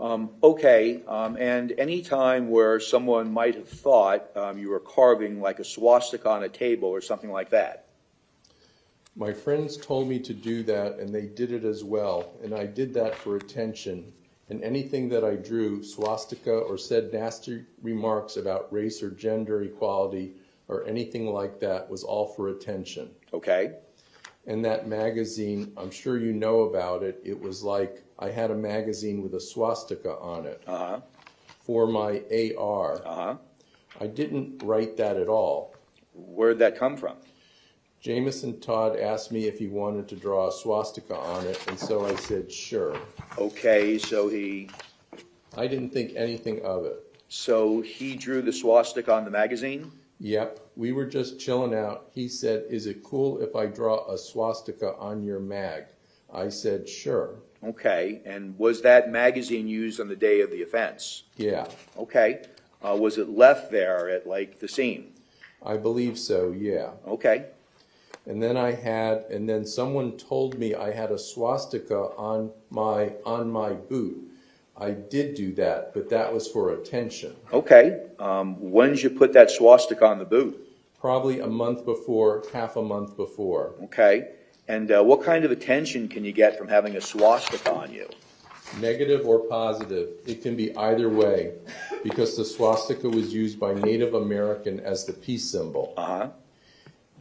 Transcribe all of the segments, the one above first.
Okay, and any time where someone might have thought you were carving like a swastika on a table or something like that? My friends told me to do that, and they did it as well, and I did that for attention. And anything that I drew, swastika, or said nasty remarks about race or gender equality or anything like that, was all for attention. Okay. And that magazine, I'm sure you know about it, it was like I had a magazine with a swastika on it for my AR. I didn't write that at all. Where'd that come from? Jameson Todd asked me if he wanted to draw a swastika on it, and so I said, sure. Okay, so I didn't think anything of it. So he drew the swastika on the magazine? Yep, we were just chilling out. He said, is it cool if I draw a swastika on your mag? I said, sure. Okay, and was that magazine used on the day of the offense? Yeah. Okay, was it left there at like the scene? I believe so, yeah. Okay. And then someone told me I had a swastika on my boot. I did do that, but that was for attention. Okay, when did you put that swastika on the boot? Probably a month before, half a month before. Okay, and what kind of attention can you get from having a swastika on you? Negative or positive. It can be either way, because the swastika was used by Native American as the peace symbol.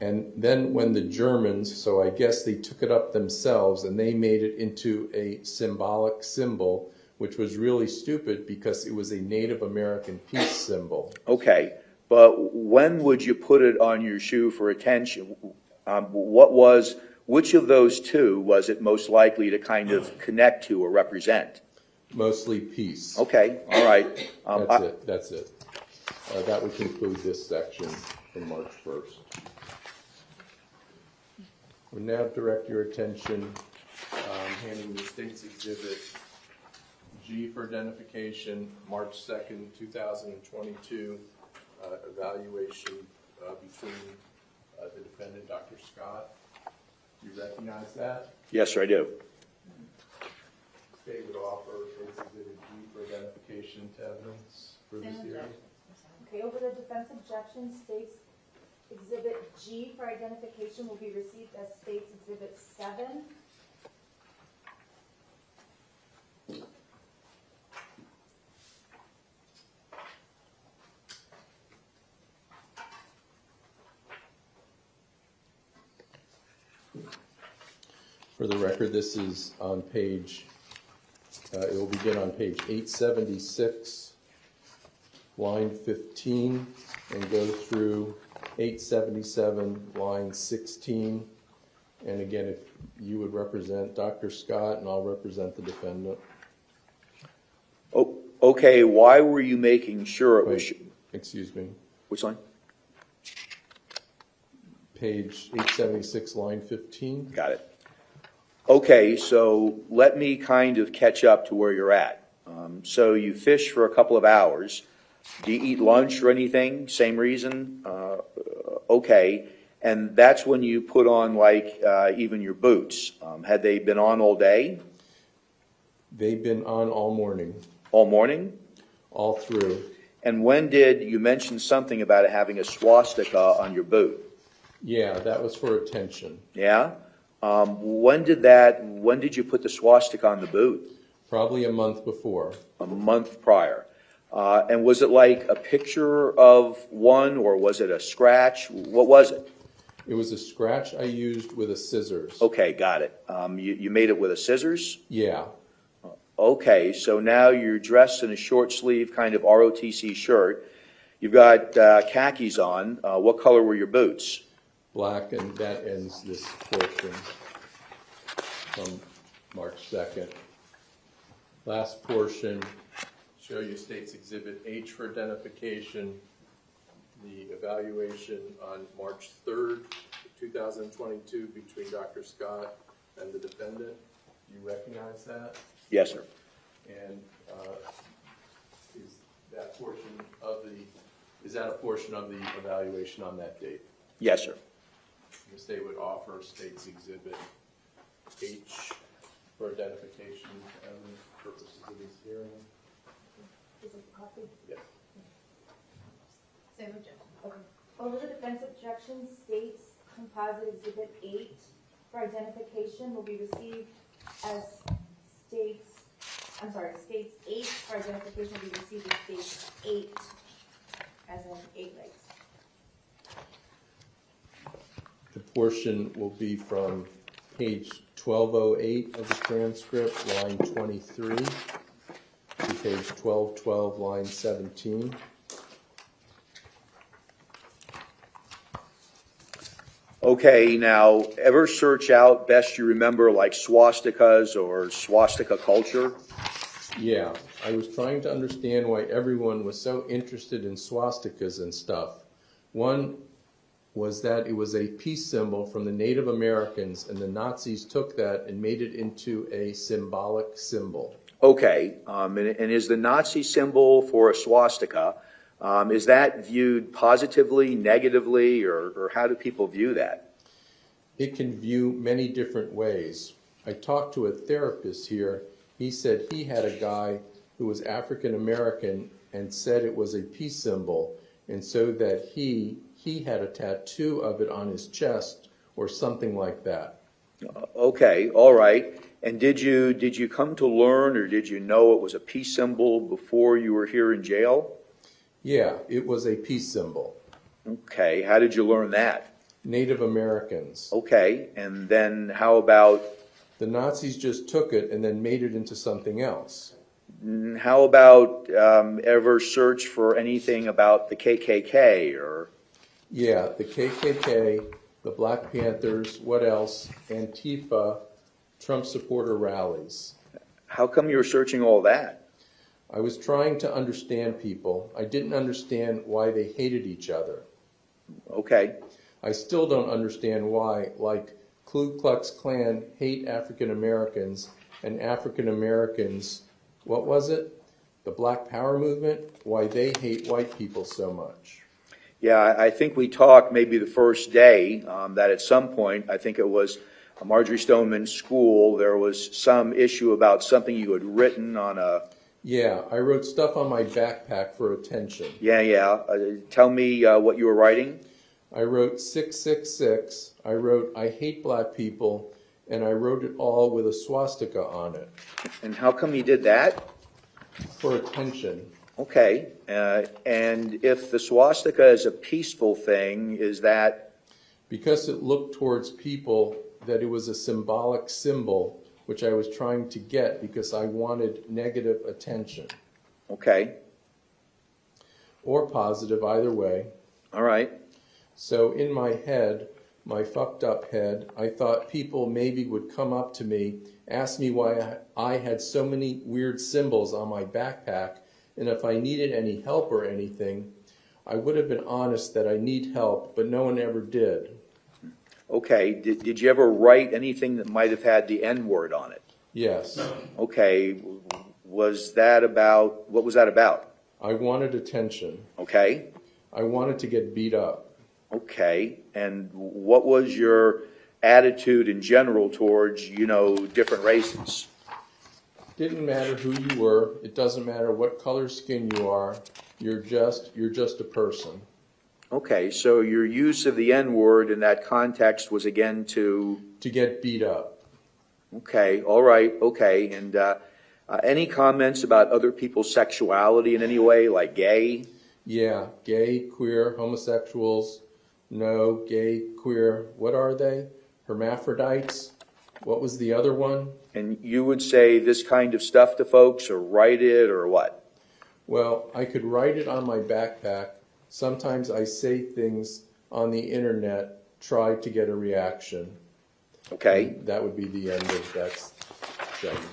And then when the Germans, so I guess they took it up themselves and they made it into a symbolic symbol, which was really stupid because it was a Native American peace symbol. Okay, but when would you put it on your shoe for attention? Which of those two was it most likely to kind of connect to or represent? Mostly peace. Okay, all right. That's it. That would conclude this section from March 1st. We'll now direct your attention, handing the State's Exhibit G for identification, March 2nd, 2022, evaluation between the defendant, Dr. Scott. Do you recognize that? Yes, sir, I do. State would offer State's Exhibit G for identification to evidence for this hearing. Okay, over the defense objection, State's Exhibit G for identification will be received as State's Exhibit 7. For the record, this is on page, it will begin on page 876, line 15, and go through 877, line 16. And again, if you would represent Dr. Scott, and I'll represent the defendant. Oh, okay, why were you making sure it was... Excuse me. Which line? Page 876, line 15. Got it. Okay, so let me kind of catch up to where you're at. So you fish for a couple of hours. Do you eat lunch or anything? Same reason? Okay, and that's when you put on like even your boots. Had they been on all day? They've been on all morning. All morning? All through. And when did you mention something about it having a swastika on your boot? Yeah, that was for attention. Yeah? When did you put the swastika on the boot? Probably a month before. A month prior. And was it like a picture of one, or was it a scratch? What was it? It was a scratch I used with a scissors. Okay, got it. You made it with a scissors? Yeah. Okay, so now you're dressed in a short sleeve kind of ROTC shirt. You've got khakis on. What color were your boots? Black, and that ends this portion from March 2nd. Last portion, show you State's Exhibit H for identification, the evaluation on March 3rd, 2022 between Dr. Scott and the defendant. Do you recognize that? Yes, sir. And is that a portion of the evaluation on that date? Yes, sir. The state would offer State's Exhibit H for identification and purposes of this hearing. a copy? Yes. Same objection. Okay. Over the defense objection, states composite exhibit 8 for identification will be received as states 8 for identification will be received as states 8, as in 8 legs. The portion will be from page 1208 of the transcript, line 23, to page 1212, line 17. Okay, now, ever search out, best you remember, like swastikas or swastika culture? Yeah, I was trying to understand why everyone was so interested in swastikas and stuff. One was that it was a peace symbol from the Native Americans, and the Nazis took that and made it into a symbolic symbol. Okay, and is the Nazi symbol for a swastika, is that viewed positively, negatively, or how do people view that? It can view many different ways. I talked to a therapist here. He said he had a guy who was African American and said it was a peace symbol, and so that he had a tattoo of it on his chest or something like that. Okay, all right. And did you come to learn, or did you know it was a peace symbol before you were here in jail? Yeah, it was a peace symbol. Okay, how did you learn that? Native Americans. Okay, and then how about, The Nazis just took it and then made it into something else. how about ever search for anything about the KKK or? Yeah, the KKK, the Black Panthers, what else? Antifa, Trump supporter rallies. How come you were searching all that? I was trying to understand people. I didn't understand why they hated each other. Okay, I still don't understand why, like Ku Klux Klan hate African Americans and African Americans, what was it? The Black Power movement, why they hate white people so much. yeah, I think we talked maybe the first day that at some point, I think it was Marjorie Stoneman's school, there was some issue about something you had written on a, Yeah, I wrote stuff on my backpack for attention. yeah. Tell me what you were writing. I wrote 666, I wrote I hate black people, and I wrote it all with a swastika on it And how come you did that? for attention. Okay, and if the swastika is a peaceful thing, is that, Because it looked towards people that it was a symbolic symbol, which I was trying to get because I wanted negative attention. okay, Or positive, either way. all right, So in my head, my fucked up head, I thought people maybe would come up to me, ask me why I had so many weird symbols on my backpack, and if I needed any help or anything, I would have been honest that I need help, but no one ever did. okay. Did you ever write anything that might have had the N-word on it? Yes, Okay, what was that about? I wanted attention. Okay, I wanted to get beat up. okay, and what was your attitude in general towards, different races? Didn't matter who you were. It doesn't matter what color skin you are. You're just a person. Okay, so your use of the N-word in that context was again to, To get beat up. okay, all right, okay, and any comments about other people's sexuality in any way, like gay? Yeah, gay, queer, homosexuals. No, gay, queer. What are they? Hermaphrodites. What was the other one? And you would say this kind of stuff to folks, or write it, or what? Well, I could write it on my backpack. Sometimes I say things on the internet, try to get a reaction. Okay, That would be the end of that segment.